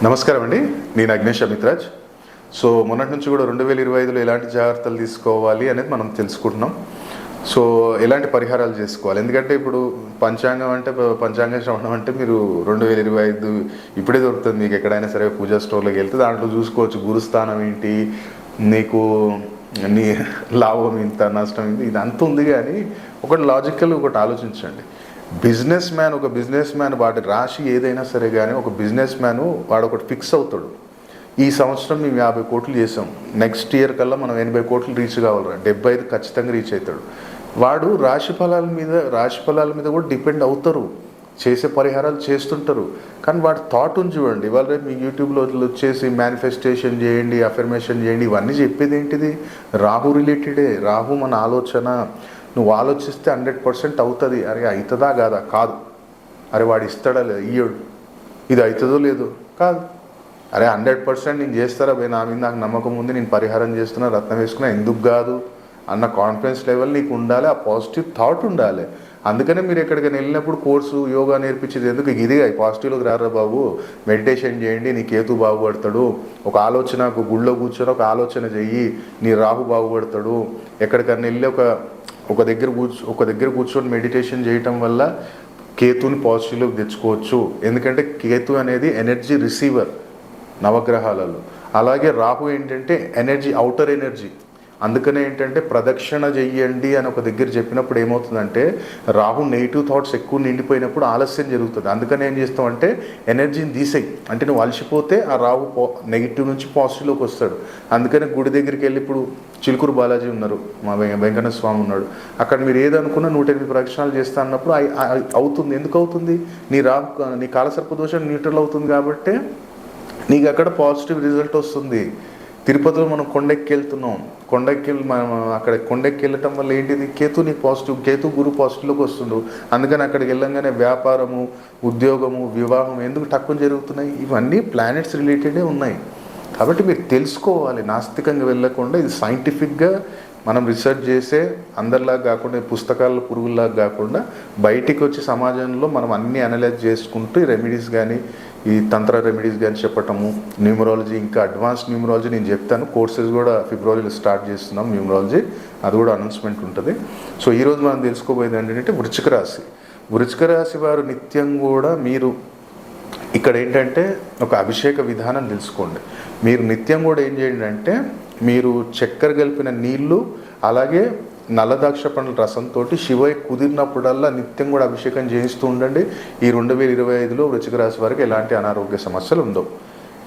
నమస్కారం అండి, నేను అగ్నేష్ అమిత్రాజ్. సో మొన్నటి నుంచి కూడా 2025లో ఎలాంటి జాగ్రత్తలు తీసుకోవాలి అనేది మనం తెలుసుకుంటున్నాం. సో ఎలాంటి పరిహారాలు చేసుకోవాలి, ఎందుకంటే ఇప్పుడు పంచాంగ శ్రవణం అంటే మీరు 2025 ఇప్పుడే దొరుకుతుంది మీకు. ఎక్కడైనా సరే పూజా స్టోర్లోకి వెళ్తే దాంట్లో చూసుకోవచ్చు గురుస్థానం ఏంటి, నీకు నీ లాభం ఇంత, నష్టం ఇంత, ఇది అంత ఉంది. కానీ ఒకటి లాజికల్ ఒకటి ఆలోచించండి. ఒక బిజినెస్ మ్యాన్ వాటి రాశి ఏదైనా సరే కానీ ఒక బిజినెస్ మ్యాన్ వాడు ఒకటి ఫిక్స్ అవుతాడు. ఈ సంవత్సరం మేము 50 కోట్లు చేసాం, నెక్స్ట్ ఇయర్ కల్లా మనం 80 కోట్లు రీచ్ కావాలి, 75 ఖచ్చితంగా రీచ్ అవుతాడు. వాడు రాశి ఫలాల మీద కూడా డిపెండ్ అవుతారు, చేసే పరిహారాలు చేస్తుంటారు. కానీ వాడి థాట్ ఉంది చూడండి. ఇవాళ రేపు మీ యూట్యూబ్లో వచ్చేసి మేనిఫెస్టేషన్ చేయండి, అఫర్మేషన్ చేయండి, ఇవన్నీ చెప్పేది ఏంటిది? రాహు రిలేటెడే. రాహు మన ఆలోచన. నువ్వు ఆలోచిస్తే 100% అవుతుంది. అరే అవుతుందా కాదా? కాదు. అరే వాడు ఇస్తాడా లేదా? ఇయ్యడు. ఇది అవుతుందో లేదో? కాదు. అరే 100% నేను చేస్తారా పోయి, నా మీద నాకు నమ్మకం ఉంది, నేను పరిహారం చేస్తున్నా, రత్నం వేసుకున్నా, ఎందుకు కాదు అన్న కాన్ఫిడెన్స్ లెవెల్ నీకు ఉండాలి, ఆ పాజిటివ్ థాట్ ఉండాలి. అందుకనే మీరు ఎక్కడికైనా వెళ్ళినప్పుడు కోర్సు యోగా నేర్పించేది ఎందుకు? ఇదిగా పాజిటివ్లోకి రారా బాబు, మెడిటేషన్ చేయండి, నీ కేతు బాగుపడతాడు, ఒక ఆలోచన, ఒక గుళ్ళో కూర్చొని ఒక ఆలోచన చెయ్యి, నీ రాహు బాగుపడతాడు. ఎక్కడికైనా వెళ్ళి ఒక దగ్గర కూర్చొని మెడిటేషన్ చేయటం వల్ల కేతుని పాజిటివ్లోకి తెచ్చుకోవచ్చు. ఎందుకంటే కేతు అనేది ఎనర్జీ రిసీవర్ నవగ్రహాలలో. అలాగే రాహు ఏంటంటే ఎనర్జీ, అవుటర్ ఎనర్జీ. అందుకనే ఏంటంటే ప్రదక్షిణ చెయ్యండి అని ఒక దగ్గర చెప్పినప్పుడు ఏమవుతుందంటే రాహు నెగిటివ్ థాట్స్ ఎక్కువ నిండిపోయినప్పుడు ఆలస్యం జరుగుతుంది. అందుకని ఏం చేస్తామంటే ఎనర్జీని తీసేయి, అంటే నువ్వు అలసిపోతే ఆ రాహు నెగిటివ్ నుంచి పాజిటివ్లోకి వస్తాడు. అందుకని గుడి దగ్గరికి వెళ్ళి, ఇప్పుడు చిలుకూరు బాలాజీ ఉన్నారు, మా వెంకన్న స్వామి ఉన్నాడు, అక్కడ మీరు ఏదనుకున్నా 108 ప్రదక్షిణాలు చేస్తా అన్నప్పుడు అవుతుంది. ఎందుకు అవుతుంది? నీ కాలసర్ప దోషం న్యూట్రల్ అవుతుంది కాబట్టి నీకు అక్కడ పాజిటివ్ రిజల్ట్ వస్తుంది. తిరుపతిలో మనం కొండెక్కి వెళ్తున్నాం, అక్కడ కొండెక్కి వెళ్ళటం వల్ల ఏంటిది? కేతు నీకు పాజిటివ్, కేతు గురు పాజిటివ్లోకి వస్తుండు. అందుకని అక్కడికి వెళ్ళంగానే వ్యాపారము, ఉద్యోగము, వివాహం ఎందుకు తక్కువ జరుగుతున్నాయి? ఇవన్నీ ప్లానెట్స్ రిలేటెడే ఉన్నాయి. కాబట్టి మీరు తెలుసుకోవాలి, నాస్తికంగా వెళ్ళకుండా ఇది సైంటిఫిక్గా మనం రీసెర్చ్ చేసే, అందరిలాగా కాకుండా పుస్తకాల్లో పురుగుల్లాగా కాకుండా బయటికి వచ్చి సమాజంలో మనం అన్నీ అనలైజ్ చేసుకుంటూ ఈ రెమెడీస్ కానీ, ఈ తంత్ర రెమెడీస్ కానీ చెప్పటము, న్యూమరాలజీ, ఇంకా అడ్వాన్స్ న్యూమరాలజీ నేను చెప్తాను. కోర్సెస్ కూడా ఫిబ్రవరిలో స్టార్ట్ చేస్తున్నాం న్యూమరాలజీ, అది కూడా అనౌన్స్మెంట్ ఉంటుంది. సో ఈరోజు మనం తెలుసుకోబోయేది ఏంటంటే వృశ్చిక రాశి వారు నిత్యం కూడా మీరు ఇక్కడ ఏంటంటే ఒక అభిషేక విధానం తెలుసుకోండి. మీరు నిత్యం కూడా ఏం చేయండి అంటే, మీరు చక్కెర కలిపిన నీళ్లు, అలాగే నల్లదాక్ష పండ్ల రసంతో శివయ్య కుదిరినప్పుడల్లా నిత్యం కూడా అభిషేకం చేయిస్తూ ఉండండి. ఈ 2025లో వృశ్చిక రాశి వారికి ఎలాంటి అనారోగ్య సమస్యలు ఉండవు.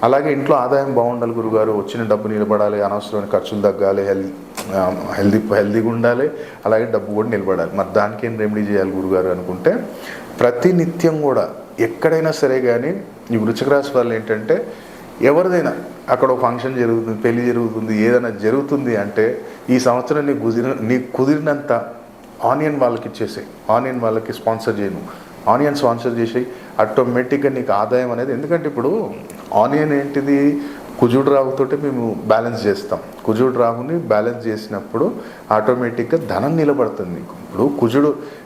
అలాగే ఇంట్లో ఆదాయం బాగుండాలి గురుగారు, వచ్చిన డబ్బు నిలబడాలి, అనవసరమైన ఖర్చులు తగ్గాలి, హెల్దీగా ఉండాలి, అలాగే డబ్బు కూడా నిలబడాలి. మరి దానికి ఏం రెమెడీ చేయాలి గురుగారు అనుకుంటే, ప్రతి నిత్యం కూడా ఎక్కడైనా సరే కానీ ఈ వృశ్చిక రాశి వాళ్ళు ఏంటంటే, ఎవరిదైనా అక్కడ ఒక ఫంక్షన్ జరుగుతుంది, పెళ్లి జరుగుతుంది, ఏదైనా జరుగుతుంది అంటే ఈ సంవత్సరం నీకు కుదిరినంత ఆనియన్ వాళ్ళకి ఇచ్చేసాయి. ఆనియన్ వాళ్ళకి స్పాన్సర్ చేయను, ఆనియన్ స్పాన్సర్ చేసేయి, ఆటోమేటిక్గా నీకు ఆదాయం అనేది. ఎందుకంటే ఇప్పుడు ఆనియన్ ఏంటిది? కుజుడు రాహుతోటి మేము బ్యాలెన్స్ చేస్తాం. కుజుడు రాహుని బ్యాలెన్స్ చేసినప్పుడు ఆటోమేటిక్గా ధనం నిలబడుతుంది నీకు.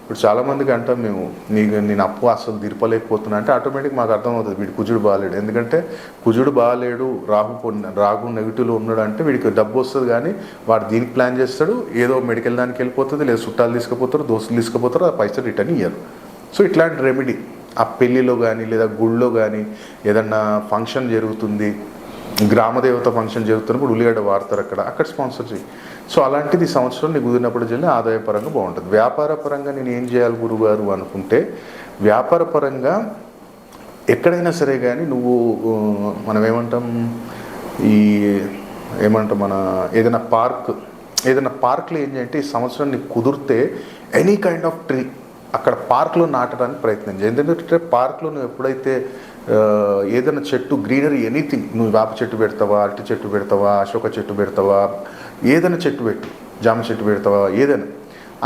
ఇప్పుడు చాలామందికి అంటాం మేము, నేను అప్పు అసలు తీర్పలేకపోతున్నా అంటే ఆటోమేటిక్ మాకు అర్థమవుతుంది వీడి కుజుడు బాగాలేడు. ఎందుకంటే కుజుడు బాగాలేడు, రాహు నెగిటివ్లో ఉన్నాడు అంటే వీడికి డబ్బు వస్తుంది, కానీ వాడు దీనికి ప్లాన్ చేస్తాడు, ఏదో మెడికల్ దానికి వెళ్ళిపోతుంది, లేదా చుట్టాలు తీసుకుపోతారు, దోస్తులు తీసుకుపోతారు, ఆ పైసలు రిటర్న్ ఇయ్యరు. సో ఇట్లాంటి రెమెడీ ఆ పెళ్ళిలో కానీ, లేదా గుళ్ళో కానీ ఏదన్నా ఫంక్షన్ జరుగుతుంది, గ్రామదేవత ఫంక్షన్ జరుగుతున్నప్పుడు ఉల్లిగడ్డ వాడతారు, అక్కడ స్పాన్సర్ చేయి. సో అలాంటిది ఈ సంవత్సరం నీకు కుదిరినప్పుడు జల్లి ఆదాయపరంగా బాగుంటుంది. వ్యాపార పరంగా నేను ఏం చేయాలి గురుగారు అనుకుంటే, వ్యాపార పరంగా ఎక్కడైనా సరే కానీ నువ్వు మనం మన ఏదైనా పార్క్లో ఏం చేయంటే ఈ సంవత్సరం నీకు కుదిరితే ఎనీ కైండ్ ఆఫ్ ట్రీ అక్కడ పార్క్లో నాటడానికి ప్రయత్నం చేయి. ఎందుకంటే పార్క్లో నువ్వు ఎప్పుడైతే ఏదైనా చెట్టు, గ్రీనరీ, ఎనీథింగ్, నువ్వు వేప చెట్టు పెడతావా, అరటి చెట్టు పెడతావా, అశోక చెట్టు పెడతావా, ఏదైనా చెట్టు పెట్టు, జామ చెట్టు పెడతావా, ఏదైనా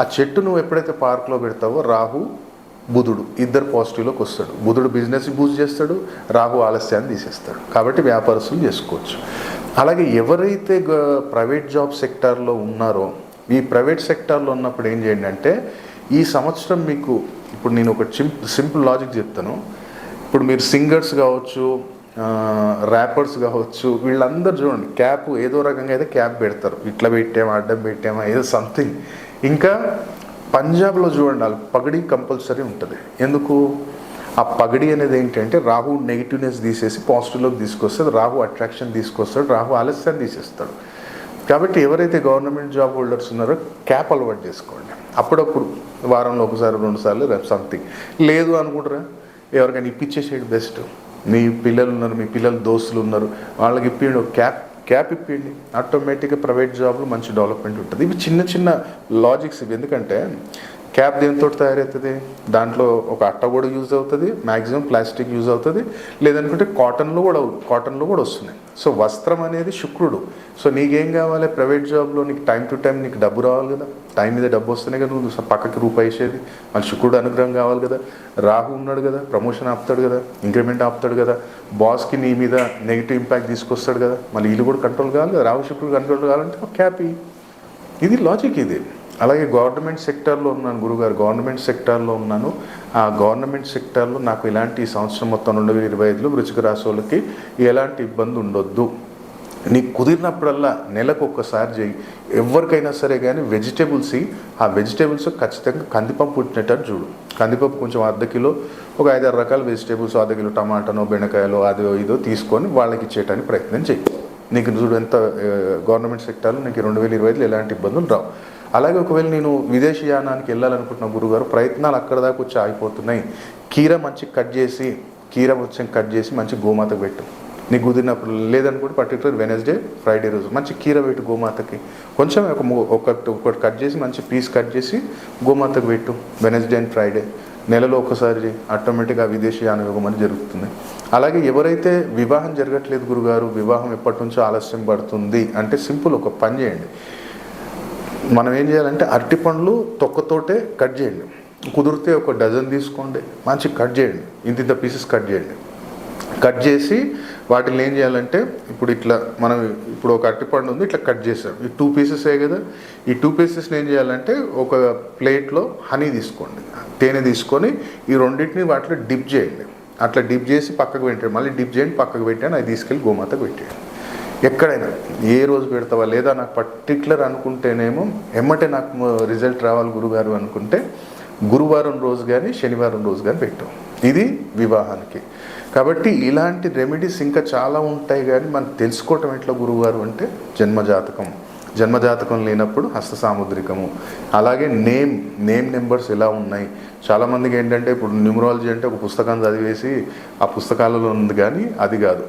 ఆ చెట్టు నువ్వు ఎప్పుడైతే పార్క్లో పెడతావో రాహు బుధుడు ఇద్దరు పాజిటివ్లోకి వస్తాడు. బుధుడు బిజినెస్ బూస్ట్ చేస్తాడు, రాహు ఆలస్యాన్ని తీసేస్తాడు. కాబట్టి వ్యాపారస్తులు చేసుకోవచ్చు. అలాగే ఎవరైతే ప్రైవేట్ జాబ్ సెక్టార్లో ఉన్నారో, ఈ ప్రైవేట్ సెక్టార్లో ఉన్నప్పుడు ఏం చేయండి అంటే, ఈ సంవత్సరం మీకు ఇప్పుడు నేను ఒక సింపుల్ లాజిక్ చెప్తాను. ఇప్పుడు మీరు సింగర్స్ కావచ్చు, ర్యాపర్స్ కావచ్చు, వీళ్ళందరూ చూడండి క్యాప్ ఏదో రకంగా అయితే క్యాప్ పెడతారు, ఇట్లా పెట్టామా అడ్డం పెట్టామా ఏదో సంథింగ్. ఇంకా పంజాబ్లో చూడండి వాళ్ళు పగడి కంపల్సరీ ఉంటుంది. ఎందుకు? ఆ పగడి అనేది ఏంటంటే రాహు నెగిటివ్నెస్ తీసేసి పాజిటివ్లోకి తీసుకొస్తాడు, రాహు అట్రాక్షన్ తీసుకొస్తాడు, రాహు ఆలస్యాన్ని తీసేస్తాడు. కాబట్టి ఎవరైతే గవర్నమెంట్ జాబ్ హోల్డర్స్ ఉన్నారో క్యాప్ అలవాటు చేసుకోండి. అప్పుడప్పుడు వారంలో ఒకసారి 2 సార్లు సంథింగ్. లేదు అనుకుంటారా ఎవరికైనా ఇప్పించేసేది బెస్ట్. మీ పిల్లలు ఉన్నారు, మీ పిల్లల దోస్తులు ఉన్నారు, వాళ్ళకి ఇప్పిండి క్యాప్ ఇప్పిండి. ఆటోమేటిక్గా ప్రైవేట్ జాబ్లో మంచి డెవలప్మెంట్ ఉంటుంది. ఇవి చిన్న చిన్న లాజిక్స్ ఇవి. ఎందుకంటే క్యాప్ దేనితో తయారవుతుంది? దాంట్లో ఒక అట్ట కూడా యూజ్ అవుతుంది, మ్యాక్సిమం ప్లాస్టిక్ యూజ్ అవుతుంది, లేదనుకుంటే కాటన్లో కూడా వస్తున్నాయి. సో వస్త్రం అనేది శుక్రుడు. సో నీకేం కావాలి? ప్రైవేట్ జాబ్లో నీకు టైం టు టైం నీకు డబ్బు రావాలి కదా, టైం మీద డబ్బు వస్తేనే కదా నువ్వు పక్కకి రూపాయి వేసేది. మళ్ళీ శుక్రుడు అనుగ్రహం కావాలి కదా, రాహు ఉన్నాడు కదా, ప్రమోషన్ ఆపుతాడు కదా, ఇంక్రిమెంట్ ఆపుతాడు కదా, బాస్కి నీ మీద నెగిటివ్ ఇంపాక్ట్ తీసుకొస్తాడు కదా, మళ్ళీ వీళ్ళు కూడా కంట్రోల్ కావాలి కదా, రాహు శుక్రుడు కంట్రోల్ కావాలంటే క్యాప్. ఇది లాజిక్ ఇది. అలాగే గవర్నమెంట్ సెక్టార్లో ఉన్నాను గురుగారు, గవర్నమెంట్ సెక్టార్లో ఉన్నాను. ఆ గవర్నమెంట్ సెక్టార్లో నాకు ఇలాంటి సంవత్సరం మొత్తం 2025లో వృశ్చిక రాశి వాళ్ళకి ఎలాంటి ఇబ్బంది ఉండొద్దు. నీకు కుదిరినప్పుడల్లా నెలకు ఒక్కసారి చేయి. ఎవరికైనా సరే కానీ ఆ వెజిటేబుల్స్ ఖచ్చితంగా కందిపప్పు పుట్టినట్టు చూడు. కందిపప్పు కొంచెం అర్ధ కిలో, ఒక 5-6 రకాల వెజిటేబుల్స్, అర్ధ కిలో టమాటానో బెండకాయలో అదో ఇదో తీసుకొని వాళ్ళకి ఇచ్చేయడానికి ప్రయత్నం చేయి. నీకు చూడు ఎంత గవర్నమెంట్ సెక్టార్లో నీకు 2025లో ఎలాంటి ఇబ్బందులు రావు. అలాగే ఒకవేళ నేను విదేశీయానానికి వెళ్ళాలనుకుంటున్న గురుగారు, ప్రయత్నాలు అక్కడ దాకా వచ్చి ఆగిపోతున్నాయి. కీర కట్ చేసి మంచి గోమాతకు పెట్టు. నీకు కుదిరినప్పుడు. లేదనుకుంటే పర్టికులర్ వెనస్డే ఫ్రైడే రోజు మంచి కీర పెట్టు గోమాతకి. కొంచెం ఒకటి కట్ చేసి మంచి పీస్ కట్ చేసి గోమాతకు పెట్టు వెనస్డే అండ్ ఫ్రైడే. నెలలో ఒకసారి ఆటోమేటిక్గా విదేశీయాన యోగం అని జరుగుతుంది. అలాగే ఎవరైతే వివాహం జరగట్లేదు గురుగారు, వివాహం ఎప్పటి నుంచో ఆలస్యం పడుతుంది అంటే సింపుల్ ఒక పని చేయండి. మనం ఏం చేయాలంటే అరటి పండ్లు తొక్కతోటే కట్ చేయండి. కుదిరితే ఒక డజన్ తీసుకోండి, మంచి కట్ చేయండి, ఇంత పీసెస్ కట్ చేయండి. కట్ చేసి వాటిని ఏం చేయాలంటే మనం ఇప్పుడు ఒక అరటిపండు ఉంది, ఇట్లా కట్ చేసాం. ఈ 2 పీసెసే కదా, ఈ 2 పీసెస్ని ఏం చేయాలంటే ఒక ప్లేట్లో హనీ తీసుకోండి, తేనె తీసుకొని ఈ రెండింటిని వాటిలో డిప్ చేయండి. అట్లా డిప్ చేసి పక్కకు పెట్టండి, మళ్ళీ డిప్ చేయండి, పక్కకు పెట్టండి, అది తీసుకెళ్ళి గోమాతకు పెట్టేయండి. ఎక్కడైనా ఏ రోజు పెడతావా, లేదా నాకు పర్టికులర్ అనుకుంటేనేమో ఎమ్మటే నాకు రిజల్ట్ రావాలి గురుగారు అనుకుంటే గురువారం రోజు కానీ శనివారం రోజు కానీ పెట్టాం. ఇది వివాహానికి. కాబట్టి ఇలాంటి రెమెడీస్ ఇంకా చాలా ఉంటాయి, కానీ మనం తెలుసుకోవటం ఎట్లా గురువారు అంటే జన్మజాతకం లేనప్పుడు హస్త సాముద్రికము, అలాగే నేమ్ నెంబర్స్ ఎలా ఉన్నాయి. చాలామందికి ఏంటంటే ఇప్పుడు న్యూమరాలజీ అంటే ఒక పుస్తకం చదివేసి ఆ పుస్తకాలలో ఉంది, కానీ అది కాదు.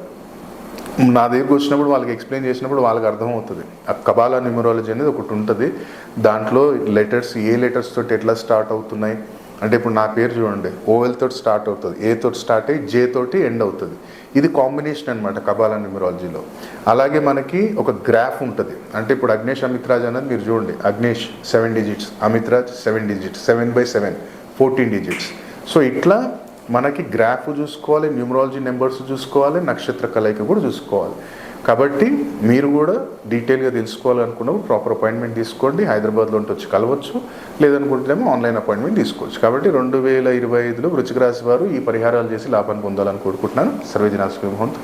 నా దగ్గరికి వచ్చినప్పుడు వాళ్ళకి ఎక్స్ప్లెయిన్ చేసినప్పుడు వాళ్ళకి అర్థమవుతుంది. ఆ కబాలా న్యూమరాలజీ అనేది ఒకటి ఉంటుంది. దాంట్లో లెటర్స్ ఏ లెటర్స్ తోటి ఎట్లా స్టార్ట్ అవుతున్నాయి అంటే ఇప్పుడు నా పేరు చూడండి, ఓవెల్ తోటి స్టార్ట్ అవుతుంది, ఏ తోటి స్టార్ట్ అయ్యి జే తోటి ఎండ్ అవుతుంది. ఇది కాంబినేషన్ అనమాట కబాలా న్యూమరాలజీలో. అలాగే మనకి ఒక గ్రాఫ్ ఉంటుంది. అంటే ఇప్పుడు అగ్నేష్ అమిత్రాజ్ అనేది మీరు చూడండి, Agnesh 7 digits, Amitraj 7 digits, 7/7 14 digits. So ఇట్లా మనకి గ్రాఫ్ చూసుకోవాలి, న్యూమరాలజీ నెంబర్స్ చూసుకోవాలి, నక్షత్ర కలయిక కూడా చూసుకోవాలి. కాబట్టి మీరు కూడా డీటెయిల్గా తెలుసుకోవాలనుకున్నప్పుడు ప్రాపర్ అపాయింట్మెంట్ తీసుకోండి. హైదరాబాద్లో ఉంటే వచ్చి కలవచ్చు, లేదనుకుంటేనేమో ఆన్లైన్ అపాయింట్మెంట్ తీసుకోవచ్చు. కాబట్టి 2025లో వృశ్చిక రాశి వారు ఈ పరిహారాలు చేసి లాభాన్ని పొందాలని కోరుకుంటున్నాను. సర్వేజన సుఖినో భవంతు.